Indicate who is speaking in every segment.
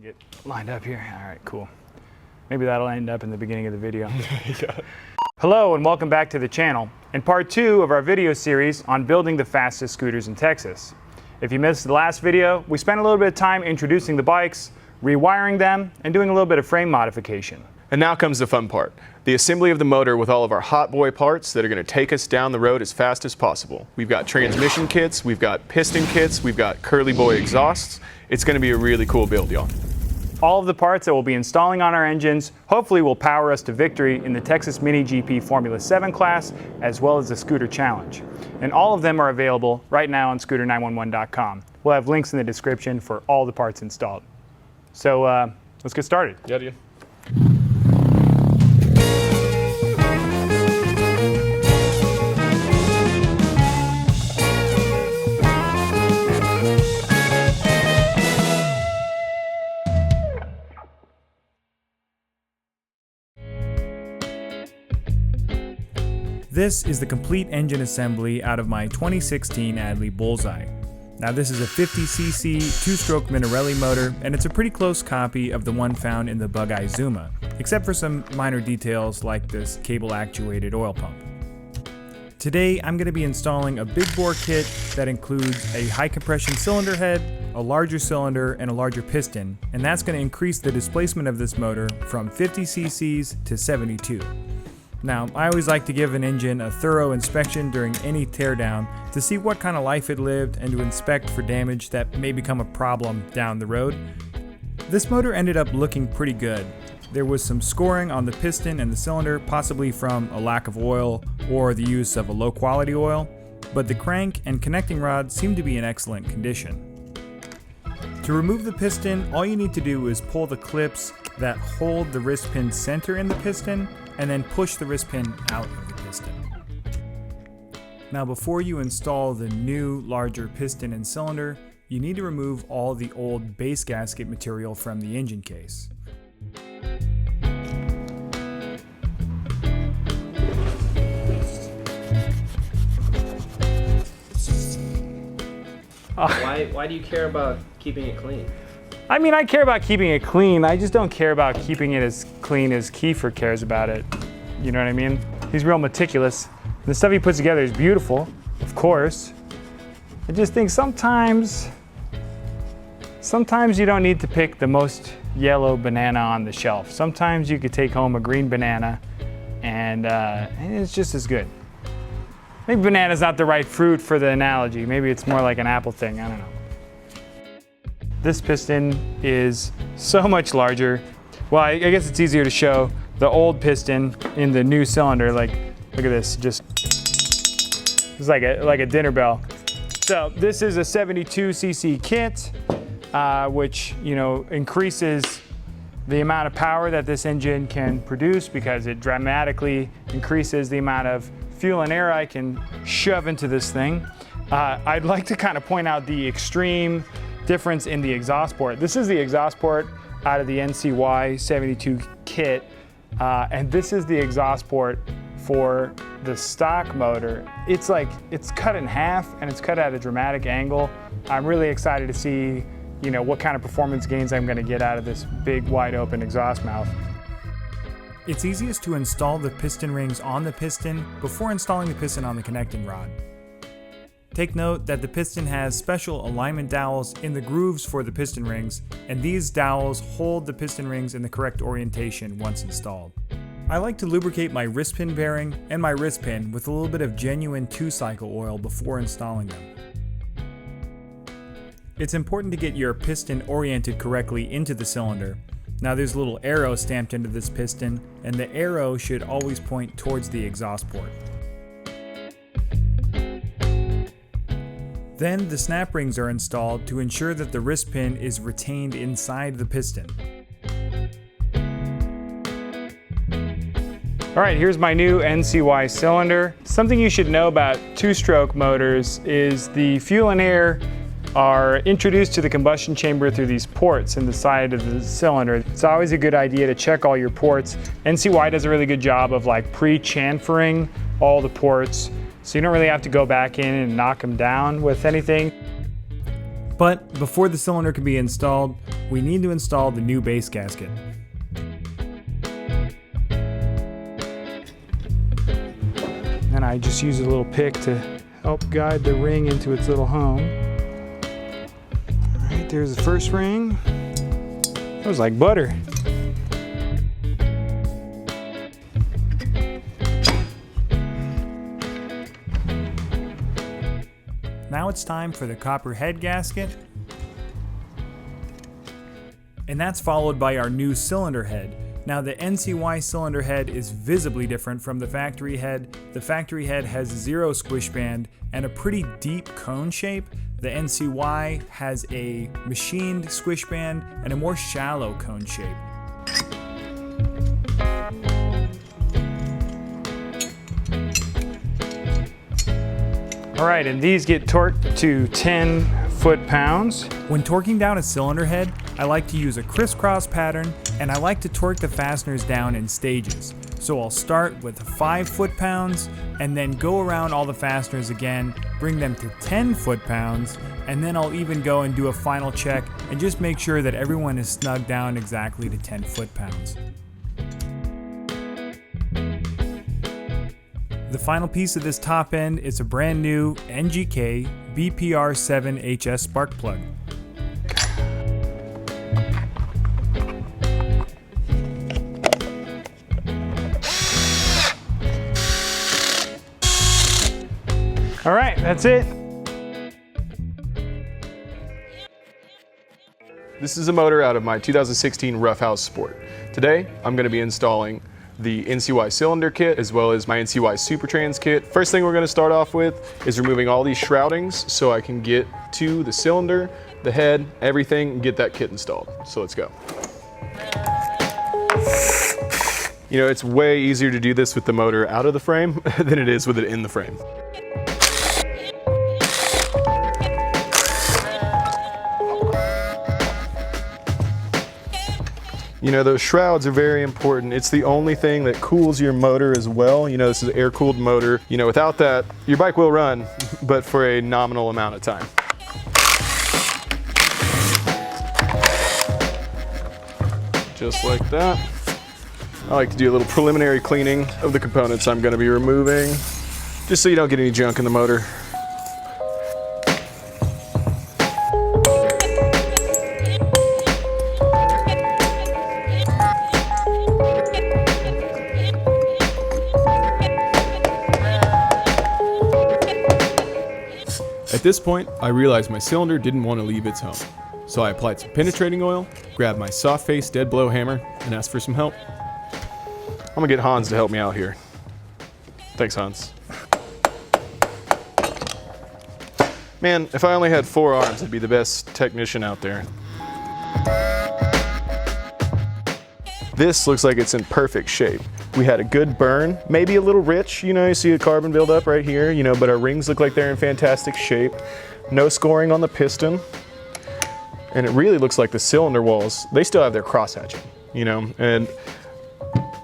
Speaker 1: Get lined up here. All right, cool. Maybe that'll end up in the beginning of the video.
Speaker 2: Yeah.
Speaker 1: Hello and welcome back to the channel and part 2 of our video series on building the fastest scooters in Texas. If you missed the last video, we spent a little bit of time introducing the bikes, rewiring them, and doing a little bit of frame modification.
Speaker 2: And now comes the fun part, the assembly of the motor with all of our hot boy parts that are going to take us down the road as fast as possible. We've got transmission kits, we've got piston kits, we've got curly boy exhausts. It's going to be a really cool build, y'all.
Speaker 1: All of the parts that we'll be installing on our engines hopefully will power us to victory in the Texas Mini GP Formula 7 class as well as the Scooter Challenge. And all of them are available right now on scooter911.com. We'll have links in the description for all the parts installed. So let's get started.
Speaker 2: Yeah, dude.
Speaker 1: This is the complete engine assembly out of my 2016 Adly Bullseye. Now this is a 50cc 2-stroke Minarelli motor, and it's a pretty close copy of the one found in the bugeye Zuma, except for some minor details like this cable actuated oil pump. Today I'm going to be installing a big bore kit that includes a high compression cylinder head, a larger cylinder, and a larger piston, and that's going to increase the displacement of this motor from 50cc's to 72. Now, I always like to give an engine a thorough inspection during any teardown to see what kind of life it lived and to inspect for damage that may become a problem down the road. This motor ended up looking pretty good. There was some scoring on the piston and the cylinder, possibly from a lack of oil or the use of a low quality oil, but the crank and connecting rod seemed to be in excellent condition. To remove the piston, all you need to do is pull the clips that hold the wrist pin center in the piston and then push the wrist pin out of the piston. Now before you install the new larger piston and cylinder, you need to remove all the old base gasket material from the engine case.
Speaker 3: Why do you care about keeping it clean?
Speaker 1: I mean, I care about keeping it clean. I just don't care about keeping it as clean as Keiffer cares about it. You know what I mean? He's real meticulous. The stuff he puts together is beautiful, of course. I just think sometimes you don't need to pick the most yellow banana on the shelf. Sometimes you could take home a green banana and it's just as good. Maybe banana's not the right fruit for the analogy. Maybe it's more like an apple thing, I don't know. This piston is so much larger. Well, I guess it's easier to show the old piston in the new cylinder. Like, look at this, it's like a dinner bell. So this is a 72cc kit, which, you know, increases the amount of power that this engine can produce because it dramatically increases the amount of fuel and air I can shove into this thing. I'd like to kind of point out the extreme difference in the exhaust port. This is the exhaust port out of the NCY 72 kit, and this is the exhaust port for the stock motor. It's cut in half and it's cut at a dramatic angle. I'm really excited to see, you know, what kind of performance gains I'm going to get out of this big wide open exhaust mouth. It's easiest to install the piston rings on the piston before installing the piston on the connecting rod. Take note that the piston has special alignment dowels in the grooves for the piston rings, and these dowels hold the piston rings in the correct orientation once installed. I like to lubricate my wrist pin bearing and my wrist pin with a little bit of genuine 2-cycle oil before installing them. It's important to get your piston oriented correctly into the cylinder. Now there's a little arrow stamped into this piston, and the arrow should always point towards the exhaust port. Then the snap rings are installed to ensure that the wrist pin is retained inside the piston. All right, here's my new NCY cylinder. Something you should know about 2-stroke motors is the fuel and air are introduced to the combustion chamber through these ports in the side of the cylinder. It's always a good idea to check all your ports. NCY does a really good job of like pre-chamfering all the ports, so you don't really have to go back in and knock them down with anything. But before the cylinder can be installed, we need to install the new base gasket. And I just use a little pick to help guide the ring into its little home. All right, there's the first ring. That was like butter. Now it's time for the copper head gasket. And that's followed by our new cylinder head. Now the NCY cylinder head is visibly different from the factory head. The factory head has 0 squish band and a pretty deep cone shape. The NCY has a machined squish band and a more shallow cone shape. All right, and these get torqued to 10 foot-pounds. When torquing down a cylinder head, I like to use a crisscross pattern, and I like to torque the fasteners down in stages. So I'll start with 5 foot-pounds, and then go around all the fasteners again, bring them to 10 foot-pounds, and then I'll even go and do a final check and just make sure that everyone is snug down exactly to 10 foot-pounds. The final piece of this top end is a brand new NGK BPR7HS spark plug. All right, that's it.
Speaker 2: This is a motor out of my 2016 Roughhouse Sport. Today, I'm going to be installing the NCY cylinder kit as well as my NCY Supertrans kit. First thing we're going to start off with is removing all these shroudings so I can get to the cylinder, the head, everything, and get that kit installed. So let's go. You know, it's way easier to do this with the motor out of the frame than it is with it in the frame. You know, those shrouds are very important. It's the only thing that cools your motor as well. You know, this is an air-cooled motor. You know, without that, your bike will run, but for a nominal amount of time. Just like that. I like to do a little preliminary cleaning of the components I'm going to be removing, just so you don't get any junk in the motor. At this point, I realized my cylinder didn't want to leave its home. So I applied some penetrating oil, grabbed my soft face dead blow hammer, and asked for some help. I'm gonna get Hans to help me out here. Thanks, Hans. Man, if I only had 4 arms, I'd be the best technician out there. This looks like it's in perfect shape. We had a good burn, maybe a little rich, you know, you see a carbon buildup right here, you know, but our rings look like they're in fantastic shape. No scoring on the piston. And it really looks like the cylinder walls, they still have their crosshatching, you know, and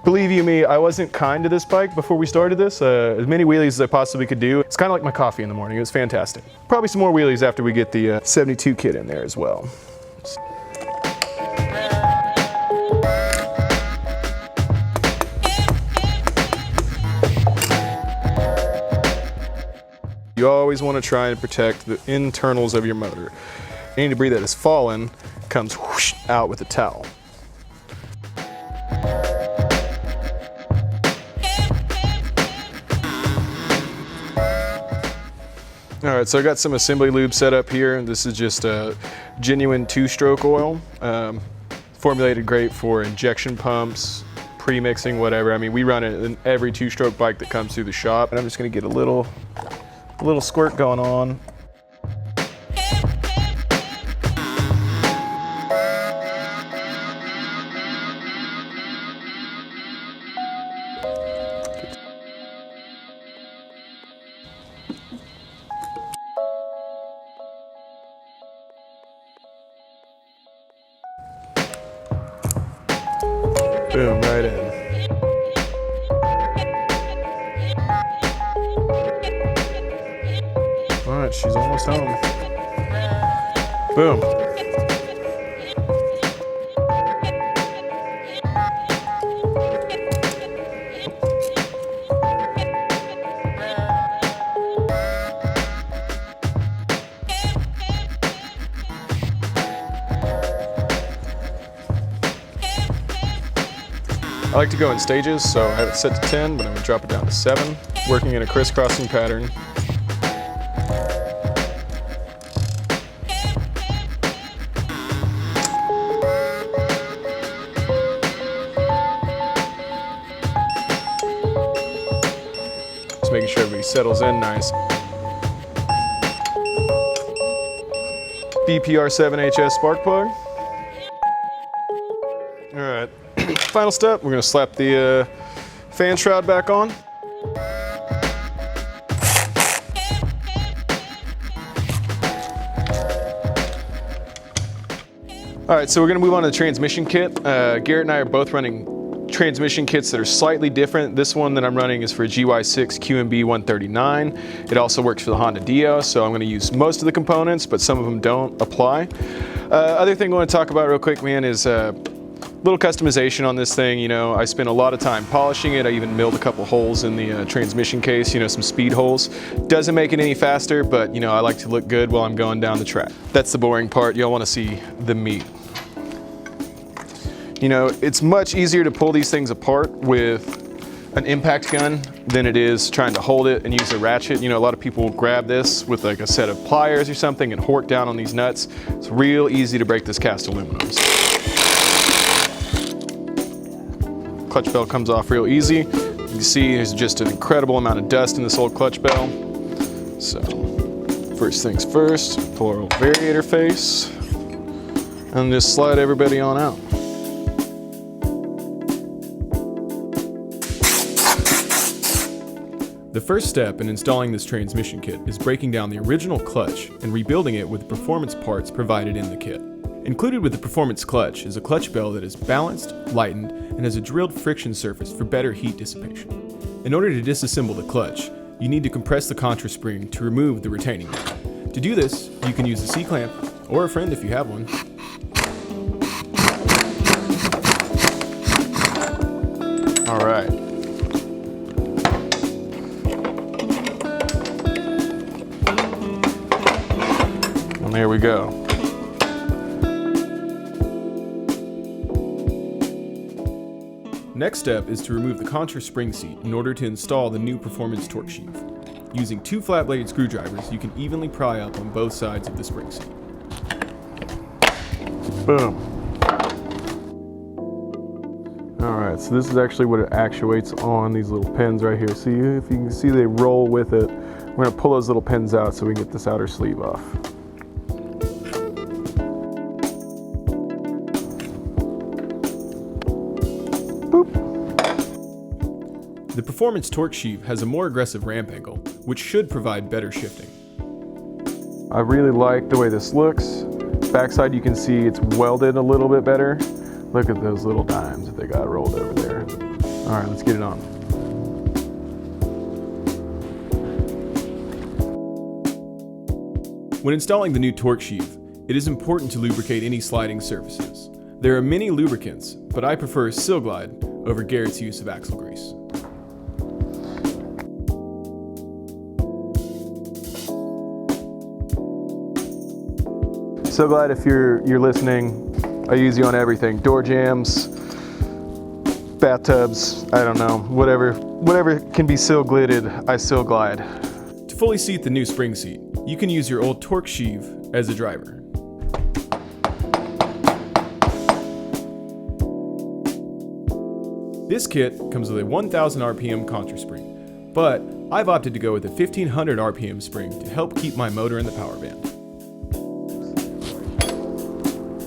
Speaker 2: believe you me, I wasn't kind to this bike before we started this. As many wheelies as I possibly could do. It's kind of like my coffee in the morning, it was fantastic. Probably some more wheelies after we get the 72 kit in there as well. You always want to try and protect the internals of your motor. Any debris that has fallen comes whoosh out with a towel. All right, so I got some assembly lube set up here. This is just a genuine 2-stroke oil, formulated great for injection pumps, pre-mixing, whatever. I mean, we run it in every 2-stroke bike that comes through the shop. And I'm just gonna get a little squirt going on. Boom, right in. All right, she's almost home. Boom. I like to go in stages, so I have it set to 10, but I'm going to drop it down to 7, working in a crisscrossing pattern. Just making sure everybody settles in nice. BPR7HS spark plug. All right. Final step, we're going to slap the fan shroud back on. All right, so we're going to move on to the transmission kit. Garrett and I are both running transmission kits that are slightly different. This one that I'm running is for a GY6 QMB 139. It also works for the Honda Dio, so I'm going to use most of the components, but some of them don't apply. Other thing I want to talk about real quick, man, is little customization on this thing. You know, I spent a lot of time polishing it. I even milled a couple holes in the transmission case, you know, some speed holes. Doesn't make it any faster, but you know, I like to look good while I'm going down the track. That's the boring part. Y'all want to see the meat. You know, it's much easier to pull these things apart with an impact gun than it is trying to hold it and use a ratchet. You know, a lot of people grab this with like a set of pliers or something and hork down on these nuts. It's real easy to break this cast aluminum. Clutch bell comes off real easy. You can see there's just an incredible amount of dust in this old clutch bell. So, first things first, pull our old variator face and just slide everybody on out. The first step in installing this transmission kit is breaking down the original clutch and rebuilding it with the performance parts provided in the kit. Included with the performance clutch is a clutch bell that is balanced, lightened, and has a drilled friction surface for better heat dissipation. In order to disassemble the clutch, you need to compress the contra spring to remove the retaining nut. To do this, you can use a C-clamp, or a friend if you have one. All right. And there we go. Next step is to remove the contra spring seat in order to install the new performance torque sheath. Using 2 flat-bladed screwdrivers, you can evenly pry up on both sides of the spring seat. Boom. All right, so this is actually what it actuates on these little pins right here. See, if you can see they roll with it. We're gonna pull those little pins out so we can get this outer sleeve off. The performance torque sheave has a more aggressive ramp angle, which should provide better shifting. I really like the way this looks. Backside you can see it's welded a little bit better. Look at those little dimes that they got rolled over there. All right, let's get it on. When installing the new torque sheave, it is important to lubricate any sliding surfaces. There are many lubricants, but I prefer Silglide over Garrett's use of axle grease. Silglide, if you're listening, I use you on everything. Door jams, bathtubs, I don't know, whatever can be Silglided, I Silglide. To fully seat the new spring seat, you can use your old torque sheave as a driver. This kit comes with a 1000 RPM contra spring, but I've opted to go with a 1500 RPM spring to help keep my motor in the power band.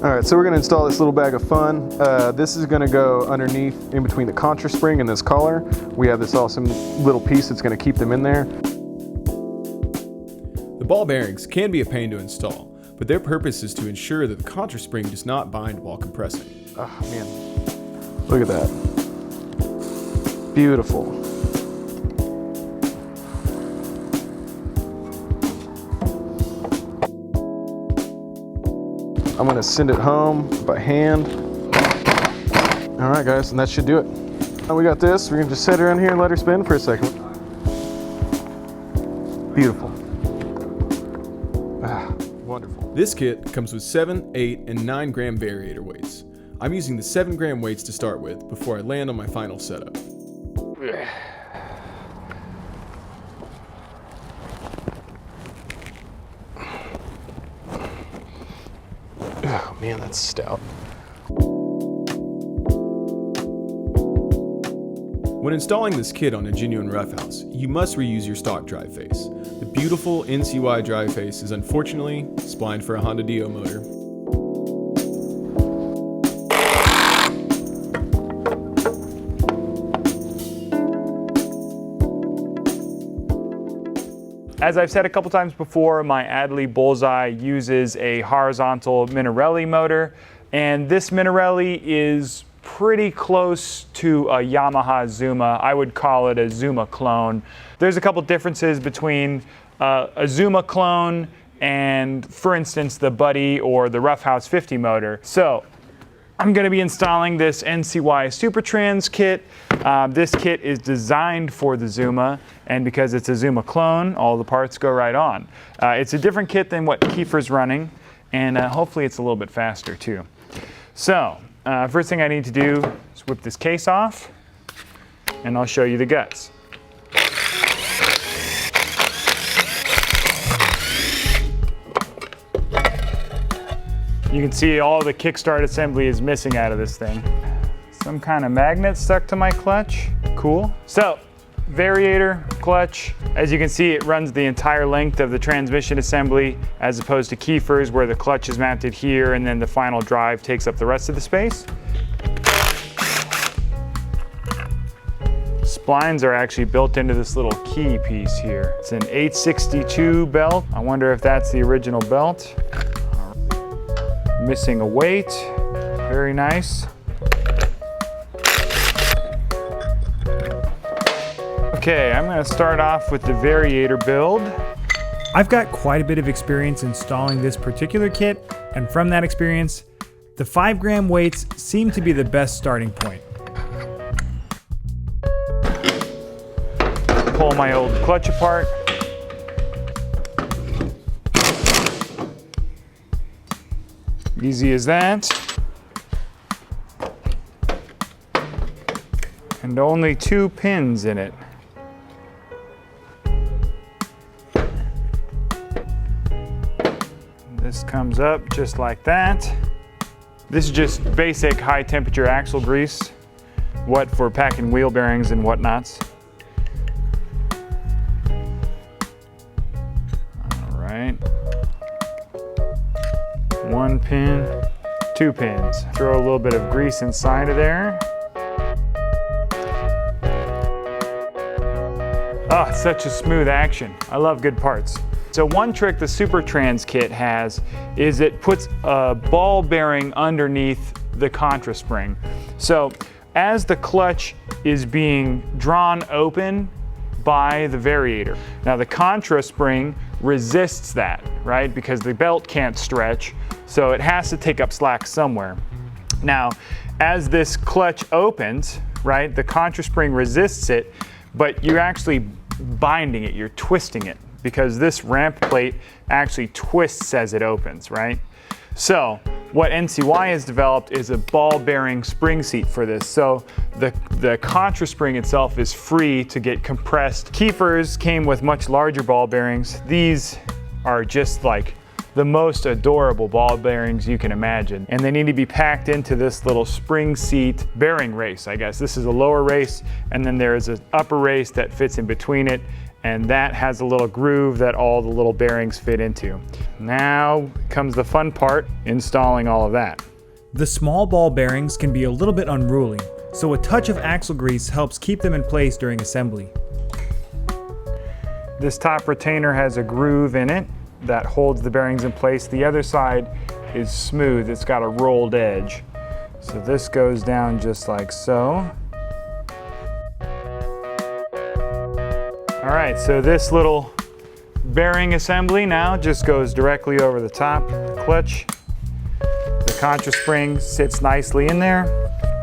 Speaker 2: All right, so we're gonna install this little bag of fun. This is gonna go underneath in between the contra spring and this collar. We have this awesome little piece that's gonna keep them in there. The ball bearings can be a pain to install, but their purpose is to ensure that the contra spring does not bind while compressing. Oh man, look at that. Beautiful. I'm gonna send it home by hand. All right, guys, and that should do it. Now we got this. We're gonna just set her in here and let her spin for a second. Beautiful. Ah, wonderful. This kit comes with 7, 8, and 9 gram variator weights. I'm using the 7 gram weights to start with before I land on my final setup. Oh man, that's stout. When installing this kit on a Genuine Roughhouse, you must reuse your stock drive face. The beautiful NCY drive face is unfortunately splined for a Honda Dio motor.
Speaker 1: As I've said a couple times before, my Adly Bullseye uses a horizontal Minarelli motor, and this Minarelli is pretty close to a Yamaha Zuma. I would call it a Zuma clone. There's a couple differences between a Zuma clone and, for instance, the Buddy or the Roughhouse 50 motor. So I'm going to be installing this NCY Supertrans kit. This kit is designed for the Zuma, and because it's a Zuma clone, all the parts go right on. It's a different kit than what Keiffer's running, and hopefully it's a little bit faster too. So, first thing I need to do is whip this case off, and I'll show you the guts. You can see all the kickstart assembly is missing out of this thing. Some kind of magnet stuck to my clutch. Cool. So, variator, clutch. As you can see, it runs the entire length of the transmission assembly, as opposed to Keiffer's where the clutch is mounted here and then the final drive takes up the rest of the space. Splines are actually built into this little key piece here. It's an 862 belt. I wonder if that's the original belt. Missing a weight, very nice. Okay, I'm gonna start off with the variator build. I've got quite a bit of experience installing this particular kit, and from that experience, the 5 gram weights seem to be the best starting point. Pull my old clutch apart. Easy as that. And only 2 pins in it. This comes up just like that. This is just basic high temperature axle grease, what for packing wheel bearings and whatnots. All right. 1 pin, 2 pins. Throw a little bit of grease inside of there. Oh, it's such a smooth action. I love good parts. So one trick the Supertrans kit has is it puts a ball bearing underneath the contra spring. So as the clutch is being drawn open by the variator. Now the contra spring resists that, right? Because the belt can't stretch, so it has to take up slack somewhere. Now, as this clutch opens, right, the contra spring resists it, but you're actually binding it, you're twisting it, because this ramp plate actually twists as it opens, right? So what NCY has developed is a ball bearing spring seat for this. So the contra spring itself is free to get compressed. Keiffer's came with much larger ball bearings. These are just like the most adorable ball bearings you can imagine. And they need to be packed into this little spring seat bearing race, I guess. This is a lower race, and then there is an upper race that fits in between it, and that has a little groove that all the little bearings fit into. Now comes the fun part, installing all of that.
Speaker 4: The small ball bearings can be a little bit unruly, so a touch of axle grease helps keep them in place during assembly.
Speaker 1: This top retainer has a groove in it that holds the bearings in place. The other side is smooth, it's got a rolled edge. So this goes down just like so. All right, so this little bearing assembly now just goes directly over the top of the clutch. contra spring sits nicely in there.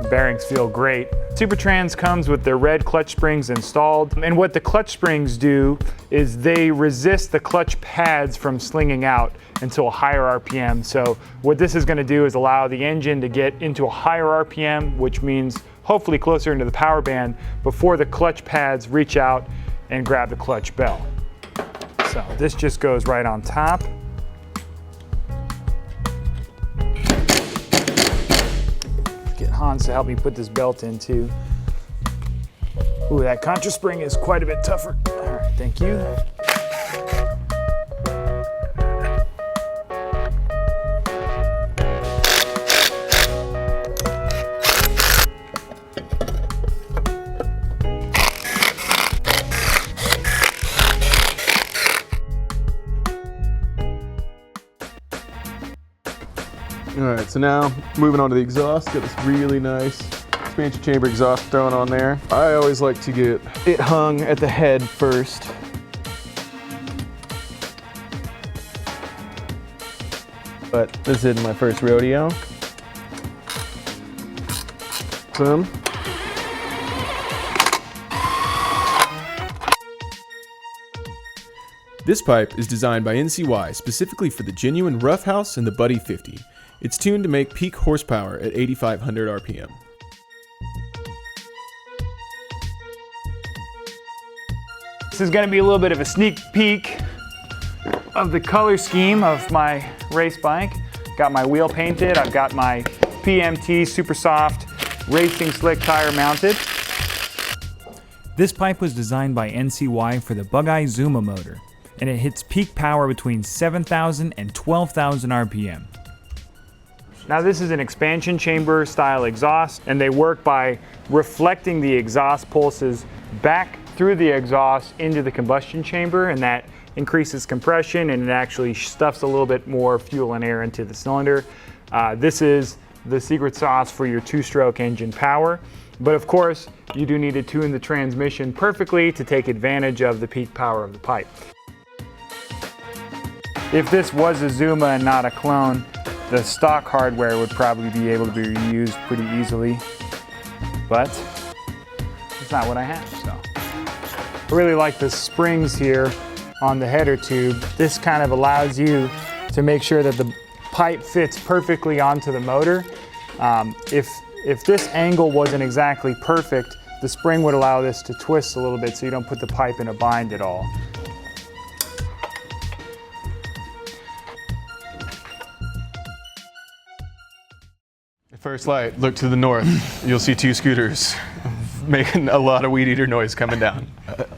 Speaker 1: The bearings feel great. Supertrans comes with their red clutch springs installed, and what the clutch springs do is they resist the clutch pads from slinging out until a higher RPM. So what this is going to do is allow the engine to get into a higher RPM, which means hopefully closer into the power band before the clutch pads reach out and grab the clutch bell. So this just goes right on top. Get Hans to help me put this belt in too. Ooh, that contra spring is quite a bit tougher. All right, thank you.
Speaker 2: All right, so now moving on to the exhaust, got this really nice expansion chamber exhaust thrown on there. I always like to get it hung at the head first. But this isn't my first rodeo. Boom. This pipe is designed by NCY specifically for the Genuine Roughhouse and the Buddy 50. It's tuned to make peak horsepower at 8,500 RPM.
Speaker 1: This is going to be a little bit of a sneak peek of the color scheme of my race bike. Got my wheel painted, I've got my PMT Super Soft Racing Slick tire mounted.
Speaker 4: This pipe was designed by NCY for the bugeye Zuma motor, and it hits peak power between 7,000 and 12,000 RPM.
Speaker 1: Now this is an expansion chamber style exhaust, and they work by reflecting the exhaust pulses back through the exhaust into the combustion chamber, and that increases compression and it actually stuffs a little bit more fuel and air into the cylinder. This is the secret sauce for your two-stroke engine power, but of course you do need to tune the transmission perfectly to take advantage of the peak power of the pipe. If this was a Zuma and not a clone, the stock hardware would probably be able to be reused pretty easily, but it's not what I have, so. I really like the springs here on the header tube. This kind of allows you to make sure that the pipe fits perfectly onto the motor. If this angle wasn't exactly perfect, the spring would allow this to twist a little bit so you don't put the pipe in a bind at all.
Speaker 2: First light, look to the north. You'll see two scooters making a lot of weed eater noise coming down.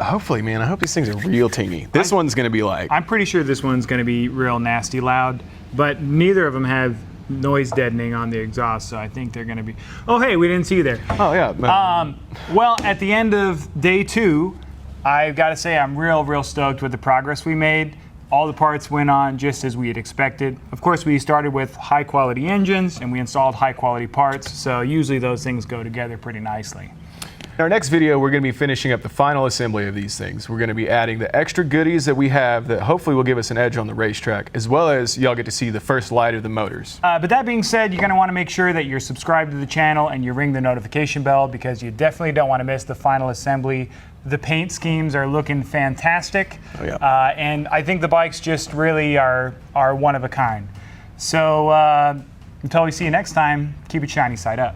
Speaker 2: Hopefully, man, I hope these things are real tingy. This one's gonna be like...
Speaker 1: I'm pretty sure this one's gonna be real nasty loud, but neither of them have noise deadening on the exhaust, so I think they're gonna be... Oh, hey, we didn't see you there.
Speaker 2: Oh, yeah.
Speaker 1: Well, at the end of day 2, I've gotta say I'm real stoked with the progress we made. All the parts went on just as we had expected. Of course, we started with high quality engines and we installed high quality parts, so usually those things go together pretty nicely.
Speaker 2: In our next video, we're going to be finishing up the final assembly of these things. We're going to be adding the extra goodies that we have that hopefully will give us an edge on the racetrack, as well as y'all get to see the first light of the motors.
Speaker 1: But that being said, you're going to want to make sure that you're subscribed to the channel and you ring the notification bell because you definitely don't want to miss the final assembly. The paint schemes are looking fantastic.
Speaker 2: Oh, yeah.
Speaker 1: And I think the bikes just really are one of a kind. So until we see you next time, keep it shiny side up.